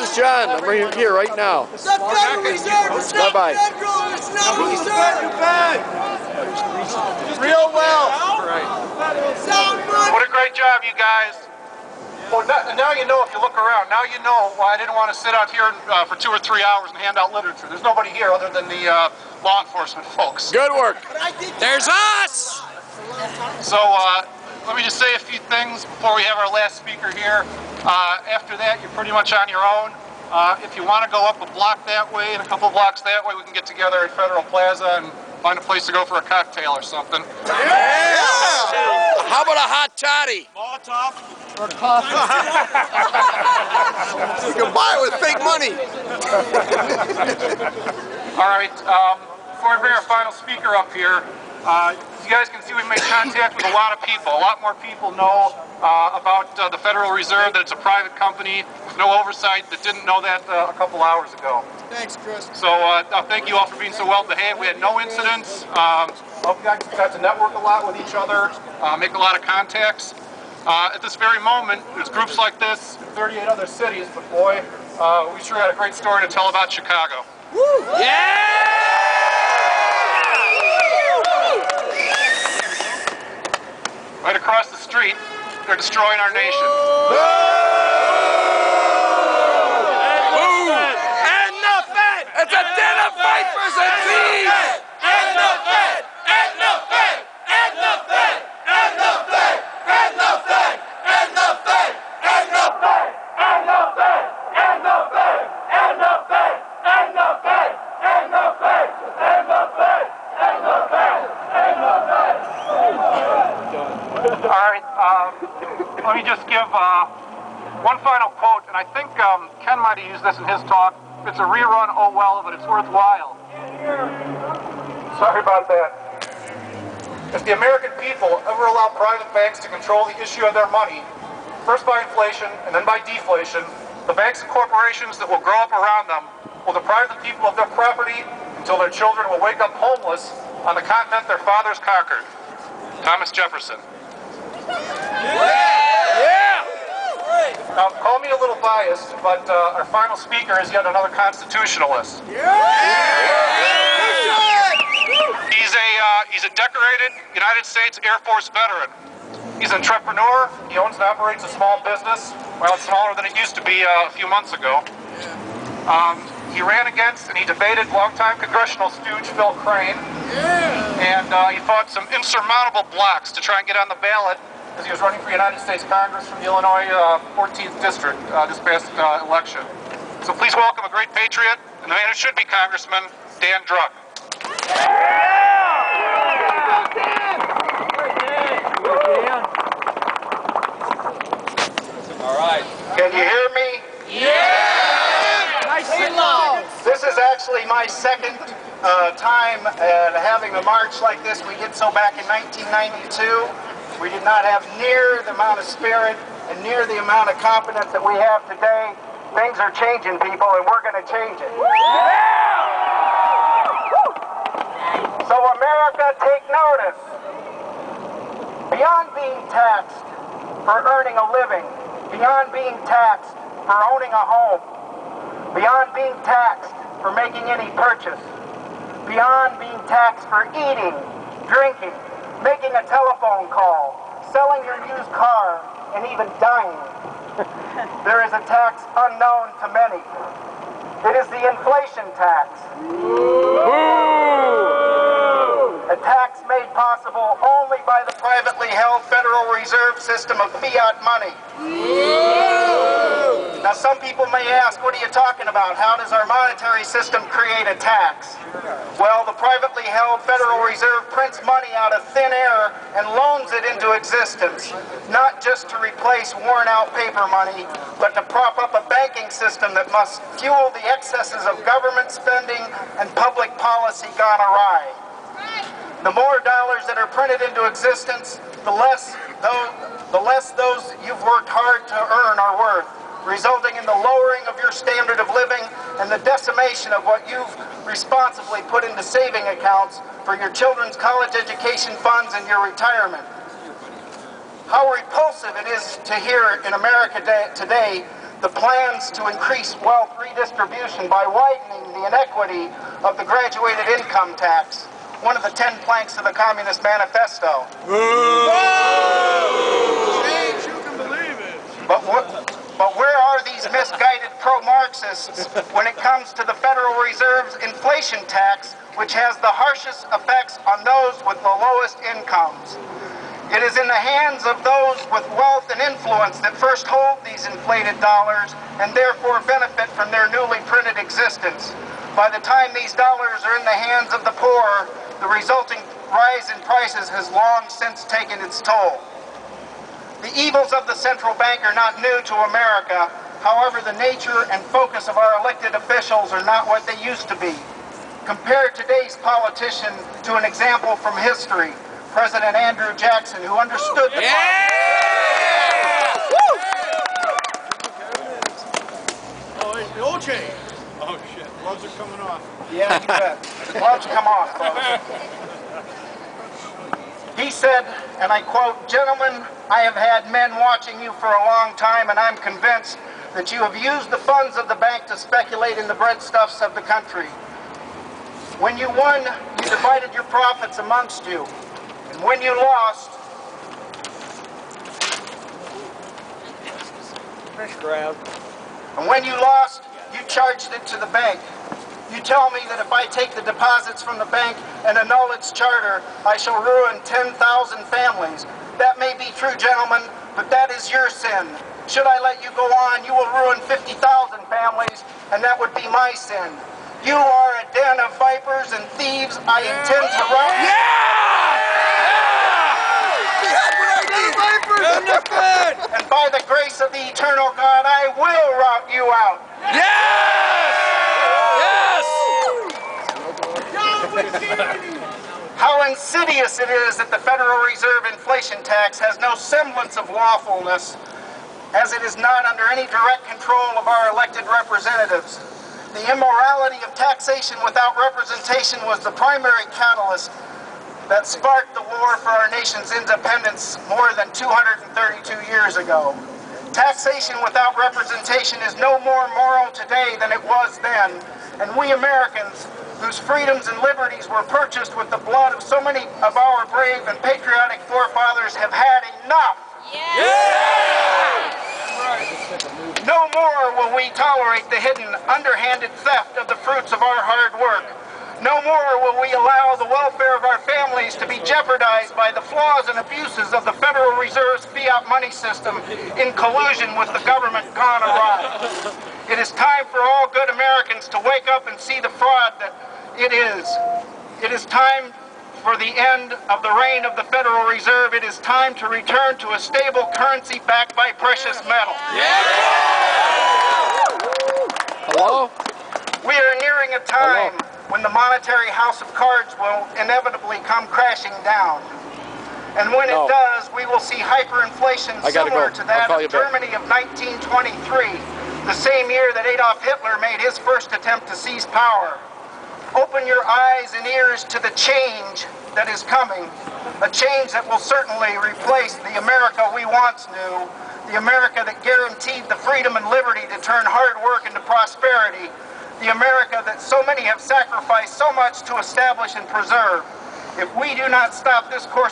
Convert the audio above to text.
is John. I'm right here right now. Bye-bye. Real well. What a great job, you guys. Well, now you know if you look around. Now you know why I didn't want to sit out here for 2 or 3 hours and hand out literature. There's nobody here other than the law enforcement folks. Good work. There's us! So let me just say a few things before we have our last speaker here. After that, you're pretty much on your own. If you want to go up a block that way and a couple blocks that way, we can get together at Federal Plaza and find a place to go for a cocktail or something. Yeah! How about a hot toddy? Molotov. Or coffee. You can buy it with fake money. All right, before I bring our final speaker up here, as you guys can see, we've made contact with a lot of people. A lot more people know about the Federal Reserve, that it's a private company with no oversight, that didn't know that a couple hours ago. Thanks, Chris. So thank you all for being so well behaved. We had no incidents. Hope you guys got to network a lot with each other, make a lot of contacts. At this very moment, there's groups like this in 38 other cities, but boy, we sure had a great story to tell about Chicago. Woo! Yeah! Right across the street, they're destroying our nation. And the Fed! It's a den of vipers and thieves! And the Fed! And the Fed! And the Fed! And the Fed! And the Fed! And the Fed! And the Fed! And the Fed! And the Fed! And the Fed! And the Fed! And the Fed! And the Fed! And the Fed! And the Fed! All right, let me just give one final quote, and I think Ken might have used this in his talk. If it's a rerun, oh well, but it's worthwhile. Sorry about that. If the American people ever allow private banks to control the issue of their money, first by inflation and then by deflation, the banks and corporations that will grow up around them will deprive the people of their property until their children will wake up homeless on the continent their fathers conquered. Thomas Jefferson. Yeah! Now, call me a little biased, but our final speaker is yet another constitutionalist. He's a decorated United States Air Force veteran. He's an entrepreneur. He owns and operates a small business. Well, it's smaller than it used to be a few months ago. He ran against and he debated longtime congressional stooge Phil Crane. And he fought some insurmountable blocks to try and get on the ballot as he was running for United States Congress from the Illinois 14th District this past election. So please welcome a great patriot, and the man who should be Congressman, Dan Druck. All right. Can you hear me? Yeah! Nice and loud. This is actually my second time having a march like this. We did so back in 1992. We did not have near the amount of spirit and near the amount of confidence that we have today. Things are changing, people, and we're going to change it. So America, take notice. Beyond being taxed for earning a living, beyond being taxed for owning a home, beyond being taxed for making any purchase, beyond being taxed for eating, drinking, making a telephone call, selling your used car, and even dying, there is a tax unknown to many. It is the inflation tax. A tax made possible only by the privately held Federal Reserve system of fiat money. Now some people may ask, what are you talking about? How does our monetary system create a tax? Well, the privately held Federal Reserve prints money out of thin air and loans it into existence, not just to replace worn out paper money, but to prop up a banking system that must fuel the excesses of government spending and public policy gone awry. The more dollars that are printed into existence, the less those you've worked hard to earn are worth, resulting in the lowering of your standard of living and the decimation of what you've responsibly put into saving accounts for your children's college education funds and your retirement. How repulsive it is to hear in America today the plans to increase wealth redistribution by widening the inequity of the graduated income tax, one of the 10 planks of the Communist Manifesto. But where are these misguided pro-Marxists when it comes to the Federal Reserve's inflation tax, which has the harshest effects on those with the lowest incomes? It is in the hands of those with wealth and influence that first hold these inflated dollars and therefore benefit from their newly printed existence. By the time these dollars are in the hands of the poor, the resulting rise in prices has long since taken its toll. The evils of the central bank are not new to America. However, the nature and focus of our elected officials are not what they used to be. Compare today's politician to an example from history, President Andrew Jackson, who understood the OJ. Oh shit, gloves are coming off. Yeah, you bet. The gloves come off, folks. He said, and I quote, "Gentlemen, I have had men watching you for a long time, and I'm convinced that you have used the funds of the bank to speculate in the breadstuffs of the country. When you won, you divided your profits amongst you. And when you lost, you charged it to the bank. You tell me that if I take the deposits from the bank and annul its charter, I shall ruin 10,000 families. That may be true, gentlemen, but that is your sin. Should I let you go on, you will ruin 50,000 families, and that would be my sin. You are a den of vipers and thieves. I intend to rout you." "And by the grace of the eternal God, I will rout you out." How insidious it is that the Federal Reserve inflation tax has no semblance of lawfulness, as it is not under any direct control of our elected representatives. The immorality of taxation without representation was the primary catalyst that sparked the war for our nation's independence more than 232 years ago. Taxation without representation is no more moral today than it was then, and we Americans, whose freedoms and liberties were purchased with the blood of so many of our brave and patriotic forefathers, have had enough. No more will we tolerate the hidden, underhanded theft of the fruits of our hard work. No more will we allow the welfare of our families to be jeopardized by the flaws and abuses of the Federal Reserve's fiat money system in collusion with the government gone awry. It is time for all good Americans to wake up and see the fraud that it is. It is time for the end of the reign of the Federal Reserve. It is time to return to a stable currency backed by precious metal. Hello? We are nearing a time when the monetary house of cards will inevitably come crashing down. And when it does, we will see hyperinflation similar to that of Germany of 1923, the same year that Adolf Hitler made his first attempt to seize power. Open your eyes and ears to the change that is coming, a change that will certainly replace the America we once knew, the America that guaranteed the freedom and liberty to turn hard work into prosperity, the America that so many have sacrificed so much to establish and preserve. If we do not stop this course